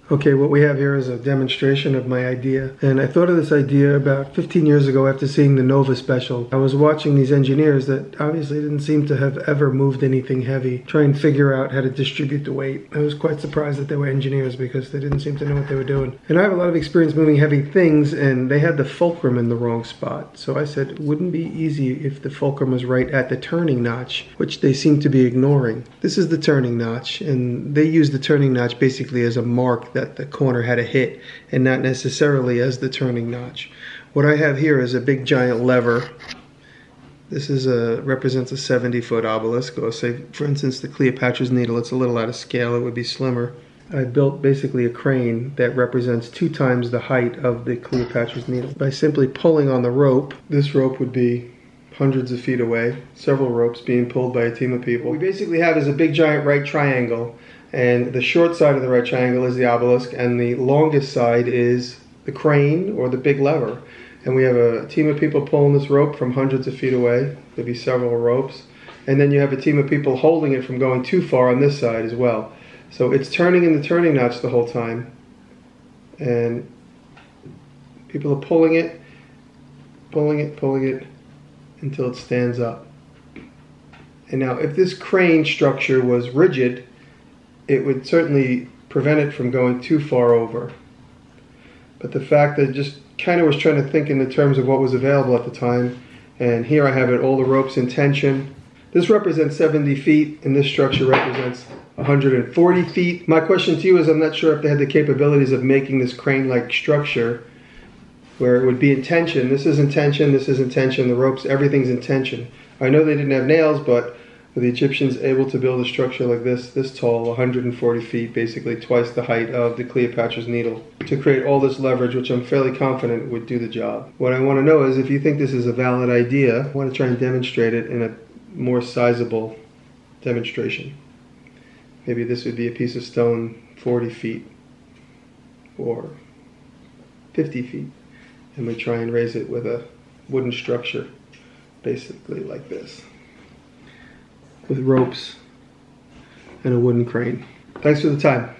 Okay, what we have here is a demonstration of my idea. And I thought of this idea about 15 years ago after seeing the Nova special. I was watching these engineers that obviously didn't seem to have ever moved anything heavy, try and figure out how to distribute the weight. I was quite surprised that they were engineers because they didn't seem to know what they were doing. And I have a lot of experience moving heavy things, and they had the fulcrum in the wrong spot. So I said it wouldn't be easy if the fulcrum was right at the turning notch, which they seem to be ignoring. This is the turning notch, and they use the turning notch basically as a mark that the corner had a hit and not necessarily as the turning notch. What I have here is a big giant lever. This is represents a 70-foot obelisk, or say for instance the Cleopatra's Needle. It's a little out of scale, it would be slimmer. I built basically a crane that represents 2 times the height of the Cleopatra's Needle. By simply pulling on the rope, this rope would be hundreds of feet away, several ropes being pulled by a team of people. What we basically have is a big giant right triangle, and the short side of the right triangle is the obelisk, and the longest side is the crane or the big lever. And we have a team of people pulling this rope from hundreds of feet away. There'll be several ropes. And then you have a team of people holding it from going too far on this side as well. So it's turning in the turning notch the whole time. And people are pulling it until it stands up. And now if this crane structure was rigid, it would certainly prevent it from going too far over. But the fact that it just kind of was trying to think in the terms of what was available at the time, and here I have it, all the ropes in tension. This represents 70 feet, and this structure represents 140 feet. My question to you is, I'm not sure if they had the capabilities of making this crane-like structure where it would be in tension. This is in tension, this is in tension, the ropes, everything's in tension. I know they didn't have nails, but were the Egyptians able to build a structure like this tall, 140 feet, basically twice the height of the Cleopatra's Needle, to create all this leverage, which I'm fairly confident would do the job? What I want to know is if you think this is a valid idea, I want to try and demonstrate it in a more sizable demonstration. Maybe this would be a piece of stone 40 feet or 50 feet, and we try and raise it with a wooden structure, basically like this, with ropes and a wooden crane. Thanks for the time.